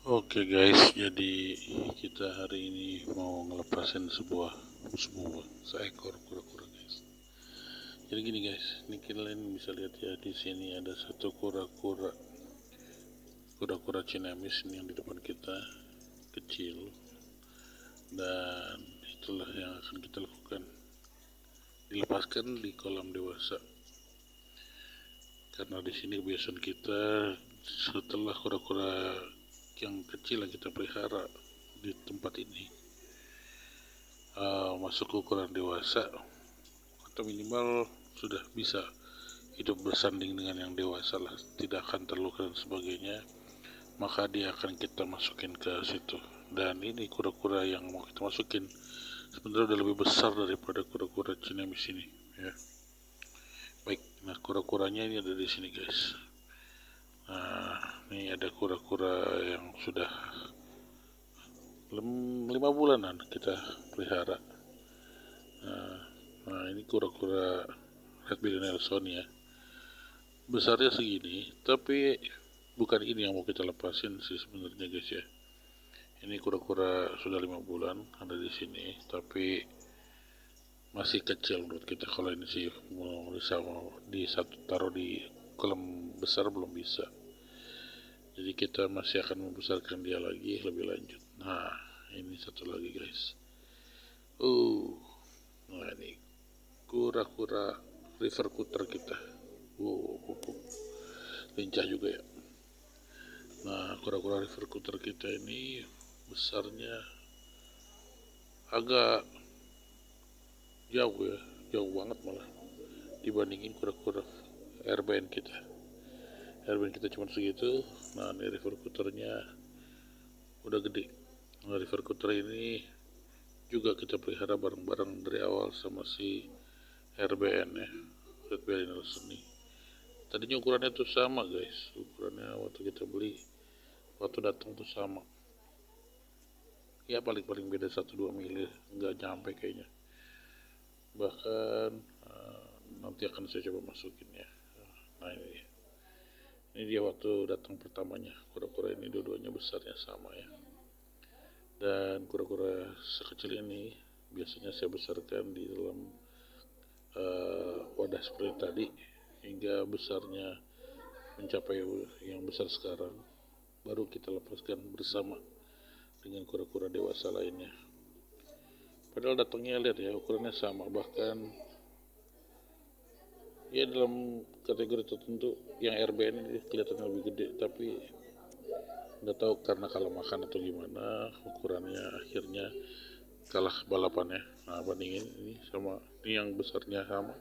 Oke guys, jadi kita hari ini mau ngelepasin seekor kura-kura guys. Jadi gini guys, ini kalian bisa lihat ya, di sini ada satu kura-kura Cinamis ini yang di depan kita, kecil, dan itulah yang akan kita lakukan, dilepaskan di kolam dewasa. Karena di sini kebiasaan kita, setelah kura-kura yang kecil yang kita pelihara di tempat ini masuk ke ukuran dewasa atau minimal sudah bisa hidup bersanding dengan yang dewasa lah, tidak akan terluka dan sebagainya, maka dia akan kita masukin ke situ. Dan ini kura-kura yang mau kita masukin sebenarnya udah lebih besar daripada kura-kura Cinamis ini ya. Baik, nah kura-kuranya ini ada di sini guys. Nah, ini ada kura-kura yang sudah 5 bulanan kita pelihara. Nah ini kura-kura Red Belly Nelson ya, besarnya segini, tapi bukan ini yang mau kita lepasin sih sebenarnya guys ya. Ini kura-kura sudah 5 bulan ada di sini, tapi masih kecil menurut kita. Kalau ini sih mau taruh di kolam besar belum bisa, jadi kita masih akan membesarkan dia lagi lebih lanjut. Nah ini satu lagi guys, nah ini kura-kura river cutter kita. Lincah juga ya. Nah kura-kura river cutter kita ini besarnya agak jauh ya, jauh banget malah dibandingin kura-kura RBN kita. RBN kita cuma segitu. Nah ini river cutternya udah gede. Nah river cutter ini juga kita pelihara bareng-bareng dari awal sama si RBN ya, Red Belly Nelson nih. Tadinya ukurannya tuh sama guys, ukurannya waktu kita beli, waktu datang tuh sama ya, paling beda 1-2 mili, nggak nyampe kayaknya. Bahkan nanti akan saya coba masukin ya. Nah ini dia waktu datang pertamanya, kura-kura ini dua-duanya besarnya sama ya. Dan kura-kura sekecil ini biasanya saya besarkan di dalam wadah seperti tadi hingga besarnya mencapai yang besar sekarang, baru kita lepaskan bersama dengan kura-kura dewasa lainnya. Padahal datangnya lihat ya, ukurannya sama, bahkan ya dalam kategori tertentu yang RBN ini kelihatannya lebih gede, tapi nggak tahu karena kalah makan atau gimana, ukurannya akhirnya kalah balapannya. Nah bandingin ini sama ini yang besarnya sama,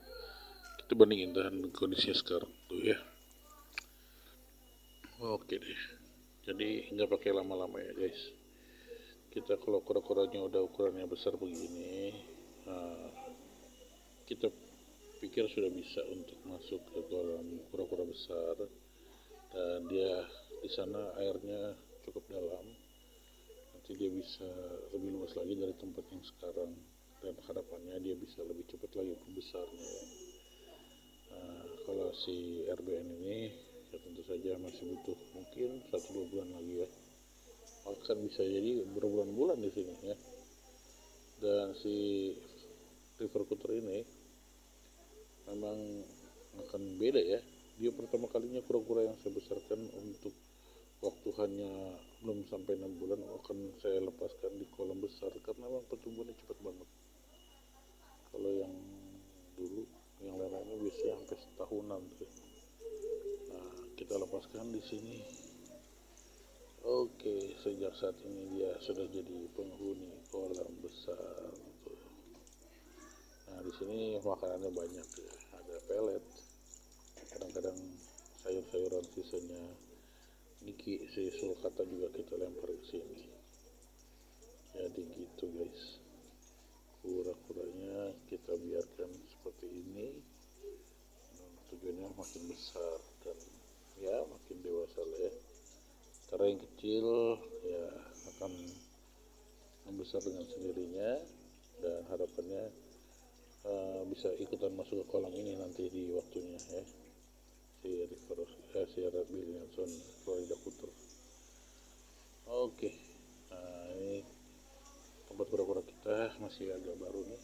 kita bandingin dan kondisinya sekarang tuh ya. Oke deh, jadi nggak pakai lama-lama ya guys, kita kalau kura-kuranya udah ukurannya besar begini, kita pikir sudah bisa untuk masuk ke kolam kura-kura besar, dan dia di sana airnya cukup dalam, nanti dia bisa lebih luas lagi dari tempat yang sekarang, dan harapannya dia bisa lebih cepat lagi pembesarnya ya. Nah, kalau si RBN ini ya tentu saja masih butuh mungkin 1-2 bulan lagi ya, akan bisa jadi berbulan-bulan di sini ya. Dan si river cutter ini memang akan beda ya, dia pertama kalinya kura-kura yang saya besarkan untuk waktu hanya belum sampai 6 bulan akan saya lepaskan di kolam besar, karena memang pertumbuhannya cepat banget. Kalau yang dulu yang lainnya biasanya sampai setahunan tuh. Nah kita lepaskan di sini. Oke, sejak saat ini dia sudah jadi penghuni kolam besar tuh. Nah di sini makanannya banyak ya, ada pelet, kadang-kadang sayur-sayuran sisanya Niki si sulcata juga kita lempar ke sini. Jadi gitu guys, kura-kuranya kita biarkan seperti ini, dan tujuannya makin besar dan ya makin dewasa lah ya. Karena yang kecil ya akan membesar dengan sendirinya, dan harapannya bisa ikutan masuk ke kolam ini nanti di waktunya ya, si Red Belly Nelson Florida Cutter. masih agak baru nih.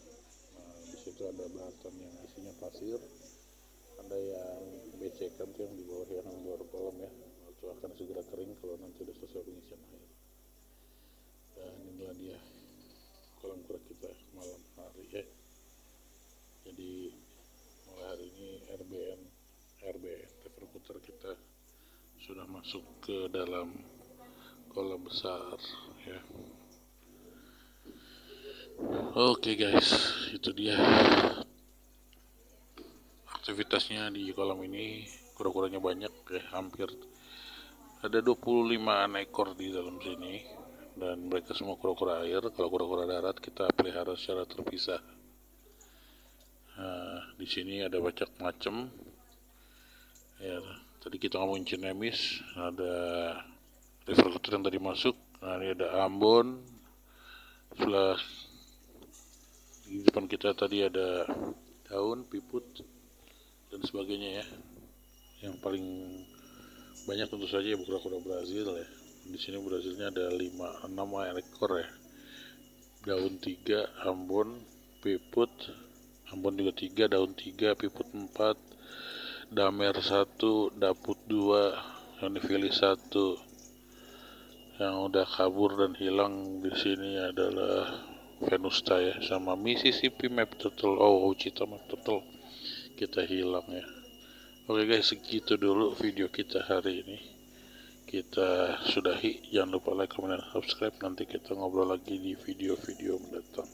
Nah, di situ ada bahan yang isinya pasir, ada yang becekan tuh yang di bawah kolam ya. Itu akan segera kering kalau nanti udah selesai pengisian air. Dan inilah dia kolam kura kita malam hari ya. Jadi mulai hari ini RBN river puter kita sudah masuk ke dalam kolam besar ya. Oke guys, itu dia aktivitasnya di kolam ini. Kura-kuranya banyak ya, hampir ada 25 ekor di dalam sini, dan mereka semua kura-kura air. Kalau kura-kura darat kita pelihara secara terpisah. Nah, di sini ada banyak macam ya. Tadi kita ngomongin Cinemis, ada river puter yang tadi masuk. Nah, ini ada Ambon. Sebelah di depan kita tadi ada daun, piput, dan sebagainya ya. Yang paling banyak tentu saja ya kura-kura Brazil ya. Di sini Brazilnya ada 5-6 ekor ya. Daun 3, Ambon, piput, Ambon juga 3, daun 3, piput 4, damer 1, daput 2, Hanifili 1. Yang udah kabur dan hilang di sini adalah Venusta ya, sama Mississippi Map Turtle. Wichita Map Turtle kita hilang ya. Oke guys, segitu dulu video kita hari ini. Kita sudahi. Jangan lupa like, comment, dan subscribe. Nanti kita ngobrol lagi di video-video mendatang.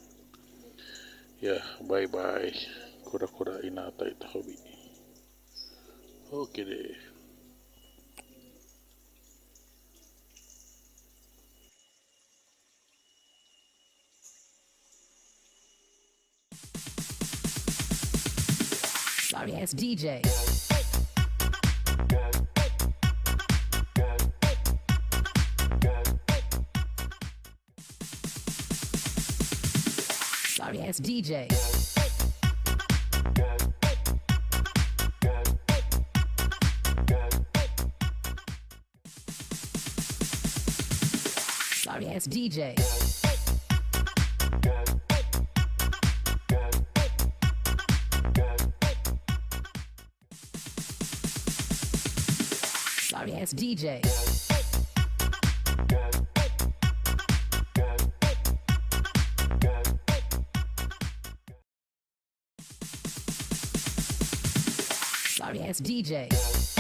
Ya, bye-bye. Kura-kura Inata itu hobi. Oke deh. Sorry ass DJ. Sorry ass DJ. Sorry ass DJ. Sorry ass DJ. Sorry ass DJ.